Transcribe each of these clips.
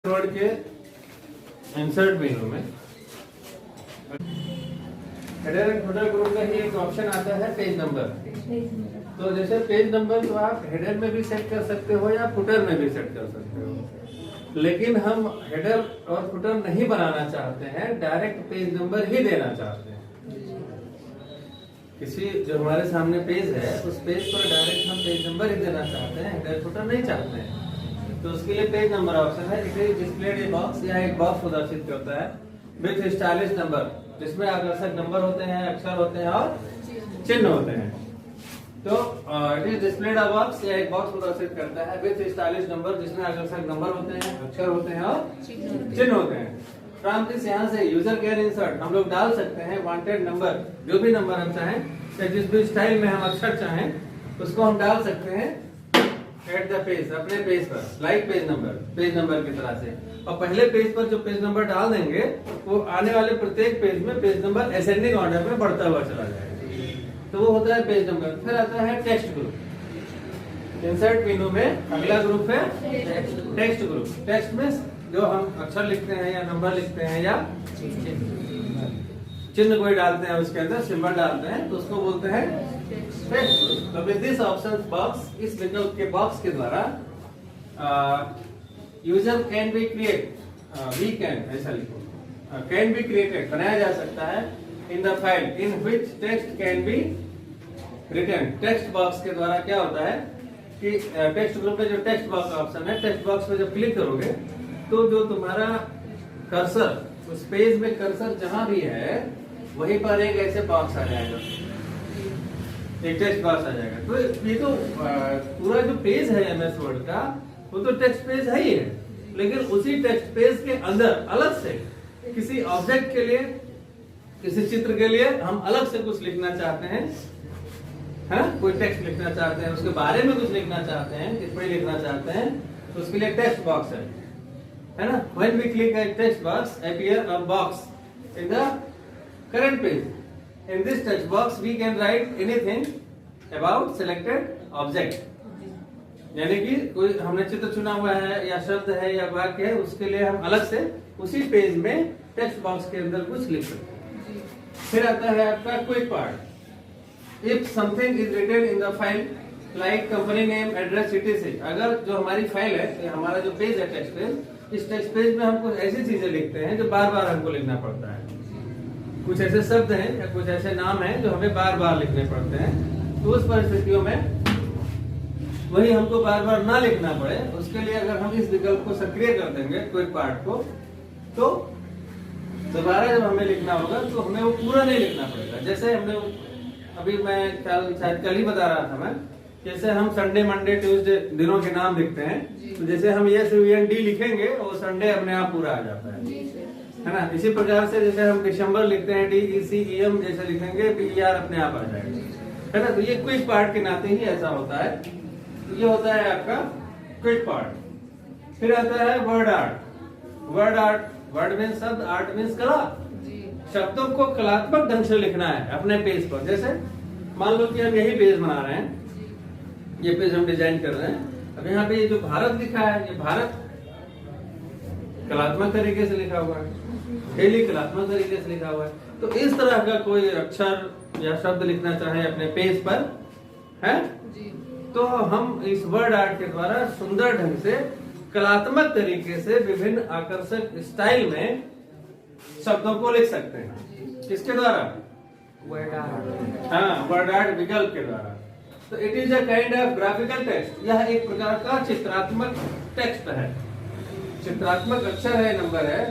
Word के insert मेनू में header and footer group का ही एक ऑप्शन आता है पेज नंबर। तो जैसे पेज नंबर तो आप हेडर में भी सेट कर सकते हो या फुटर में भी सेट कर सकते हो, लेकिन हम हेडर और फुटर नहीं बनाना चाहते हैं, डायरेक्ट पेज नंबर ही देना चाहते हैं। किसी जो हमारे सामने पेज है उस पेज पर डायरेक्ट हम पेज नंबर ही देना चाहते हैं, हेडर फुटर नहीं चाहते हैं। तो उसके लिए पेज नंबर ऑप्शन है। It is displayed a box, या एक बॉक्स प्रदर्शित करता है विथ स्टाइलिश नंबर, जिसमें आकर्षक नंबर होते हैं, अक्षर होते हैं और चिन्ह होते हैं। तो it is displayed a box, या एक बॉक्स प्रदर्शित करता है विथ स्टाइलिश नंबर, जिसमें आकर्षक नंबर होते हैं, अक्षर होते हैं और चिन्ह होते हैं। फ्रॉम दिस, यहाँ से यूजर कैन इंसर्ट, हम लोग डाल सकते हैं वांटेड नंबर, जो भी नंबर हम चाहें, या जिस भी स्टाइल में हम अक्षर चाहें उसको हम डाल सकते हैं एट द पेज, अपने पेज पर, लाइक पेज नंबर की तरह से। और पहले पेज पर जो पेज नंबर डाल देंगे वो आने वाले प्रत्येक पेज में पेज नंबर असेंडिंग ऑर्डर में बढ़ता हुआ चला जाएगा। तो वो होता है पेज नंबर। फिर आता है टेक्स्ट ग्रुप। इंसर्ट मेनू में अगला ग्रुप है टेक्स्ट ग्रुप। टेक्स्ट में जो हम अक्षर लिखते हैं या नंबर लिखते हैं या चिन्ह कोई डालते हैं, उसके अंदर सिंबल डालते हैं, तो उसको बोलते हैं टेक्स्ट ग्रुप। तो विद दिस ऑप्शन बॉक्स, इस विकल्प के बॉक्स के द्वारा user can be create, we can, ऐसा लिखो, कैन बी क्रिएटेड, बनाया जा सकता है in the file in which text can be written. Text box के द्वारा क्या होता है कि टेक्स्ट ग्रुप में जो टेक्स्ट बॉक्स ऑप्शन है, टेक्स्ट बॉक्स में जब क्लिक करोगे तो जो तुम्हारा कर्सर, उस पेज में कर्सर जहां भी है वहीं पर एक ऐसे बॉक्स आ जाएगा, एक टेक्स्ट बॉक्स आ जाएगा। तो ये तो पूरा जो पेज है एमएस वर्ड का वो तो टेक्स्ट पेज है ही है, लेकिन उसी टेक्स्ट पेज के अंदर अलग से किसी ऑब्जेक्ट के लिए, किसी चित्र के लिए हम अलग से कुछ लिखना चाहते हैं, है? कोई टेक्स्ट लिखना चाहते हैं, उसके बारे में कुछ लिखना चाहते हैं, टिप्पणी लिखना चाहते हैं, तो उसके लिए टेक्स्ट बॉक्स है ना। When we click a text box, appear a box in the current page. In this text box, we can write anything about selected object. यानी कि कोई हमने चित्र चुना हुआ है या शब्द है या वाक्य है, उसके लिए हम अलग से उसी पेज में टेक्स्ट बॉक्स के अंदर कुछ लिख सकते हैं। फिर आता है आपका quick part. If something is written in the file like company name, address, etc, अगर जो हमारी फाइल है, हमारा जो पेज है टेक्स्ट पेज, इस टेक्स्ट पेज में हम कुछ ऐसी चीजें लिखते हैं जो बार बार हमको लिखना पड़ता है, कुछ ऐसे शब्द हैं या कुछ ऐसे नाम हैं जो हमें बार बार लिखने पड़ते हैं। तो उस परिस्थितियों में वही हमको बार बार ना लिखना पड़े, उसके लिए अगर हम इस विकल्प को सक्रिय कर देंगे क्विक पार्ट को, तो दोबारा जब हमें लिखना होगा तो हमें वो पूरा नहीं लिखना पड़ेगा। जैसे हमने अभी मैं शायद कल ही बता रहा था मैं, जैसे हम संडे, मंडे, ट्यूसडे दिनों के नाम लिखते हैं, तो जैसे हम SUND लिखेंगे और संडे अपने आप पूरा आ जाता है ना। इसी प्रकार से जैसे हम दिसंबर लिखते हैं, DECEM जैसे लिखेंगे, PER अपने आप आ जाएगा, है ना। तो ये क्विक पार्ट के नाते ही ऐसा होता है। तो ये होता है आपका क्विक पार्ट। फिर आता है word art. Word art, word means शब्द, आर्ट मीन्स कला। शब्दों को कलात्मक ढंग से लिखना है अपने पेज पर। जैसे मान लो कि हम यही पेज बना रहे हैं, ये पेज हम डिजाइन कर रहे हैं। अब यहाँ पे ये जो भारत लिखा है, ये भारत कलात्मक तरीके से लिखा हुआ है, डेली कलात्मक तरीके से लिखा हुआ है। तो इस तरह का कोई अक्षर या शब्द लिखना चाहे अपने पेज पर, है, तो हम इस वर्ड आर्ट के द्वारा सुंदर ढंग से कलात्मक तरीके से विभिन्न आकर्षक स्टाइल में शब्दों को लिख सकते हैं। किसके द्वारा? Word art. हाँ, वर्ड आर्ट विकल्प के द्वारा। तो it is a kind of graphical text. यह एक प्रकार का चित्रात्मक टेक्स्ट है, चित्रात्मक अक्षर है, नंबर है,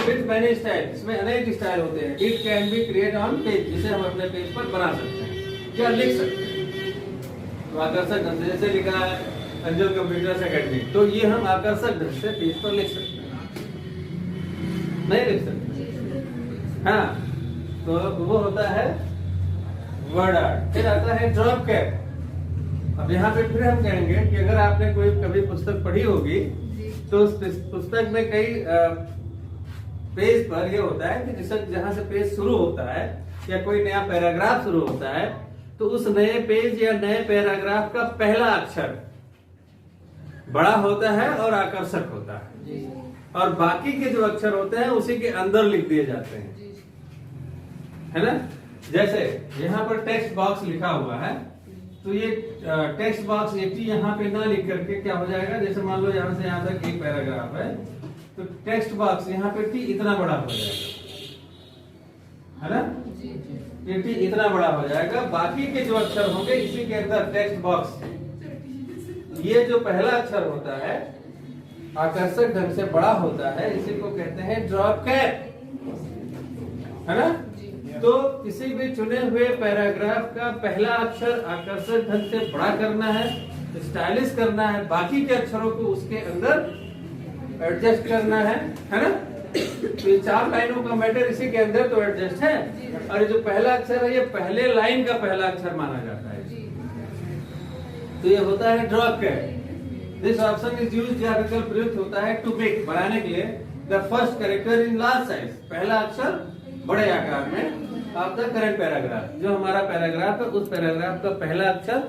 विद मैनी स्टाइल, इसमें अनेक स्टाइल होते हैं। It can be create on page, जिसे हम अपने पेज पर बना सकते हैं या लिख सकते हैं। तो आकर्षक ढंग से, जैसे लिखा है अंजल कंप्यूटर्स एकेडमी, तो ये हम आकर्षक ढंग से पेज पर लिख सकते हैं, नहीं लिख सकते। हाँ, तो वो होता है वर्ड आर्ट। फिर आता है ड्रॉप कैप। अब यहाँ पे फिर हम कहेंगे कि अगर आपने कोई कभी पुस्तक पढ़ी होगी तो उस पुस्तक में कई पेज पर ये होता है कि जहाँ से पेज शुरू होता है या कोई नया पैराग्राफ शुरू होता है, तो उस नए पेज या नए पैराग्राफ का पहला अक्षर बड़ा होता है और आकर्षक होता है। और बाकी के जो अक्षर होते हैं उसी के अंदर लिख दिए जाते हैं, है ना। जैसे यहाँ पर टेक्स्ट बॉक्स लिखा हुआ है, तो ये टेक्स्ट बॉक्स ये टी यहाँ पे ना लिख करके क्या हो जाएगा, जैसे मान लो यहाँ से यहाँ तक एक पैराग्राफ है, तो टेक्स्ट बॉक्स यहाँ पे टी इतना बड़ा हो जाएगा, है ना। ये टी इतना बड़ा हो जाएगा, बाकी के जो अक्षर होंगे इसी के अंदर टेक्स्ट बॉक्स, ये जो पहला अक्षर होता है आकर्षक ढंग से बड़ा होता है, इसी को कहते हैं ड्रॉप कैप, है ना। तो किसी भी चुने हुए पैराग्राफ का पहला अक्षर आकर्षक ढंग से बड़ा करना है, स्टाइलिश करना है, बाकी के अक्षरों को उसके अंदर एडजस्ट करना है ना। तो ये 4 लाइनों का मैटर इसी के अंदर तो एडजस्ट है, और ये जो पहला अक्षर है ये पहले लाइन का पहला अक्षर माना जाता है, तो ये होता है drop cap. This option is used, यह विकल्प प्रयुक्त होता है टू मेक, बनाने के लिए the first character in large size, पहला अक्षर बड़े आकार में ऑफ द करेंट पैराग्राफ, जो हमारा पैराग्राफ है उस पैराग्राफ का पहला अक्षर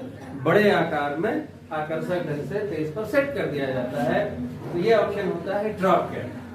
बड़े आकार में आकर्षक ढंग से पेज पर सेट कर दिया जाता है, तो ये ऑप्शन होता है ड्रॉप कैप।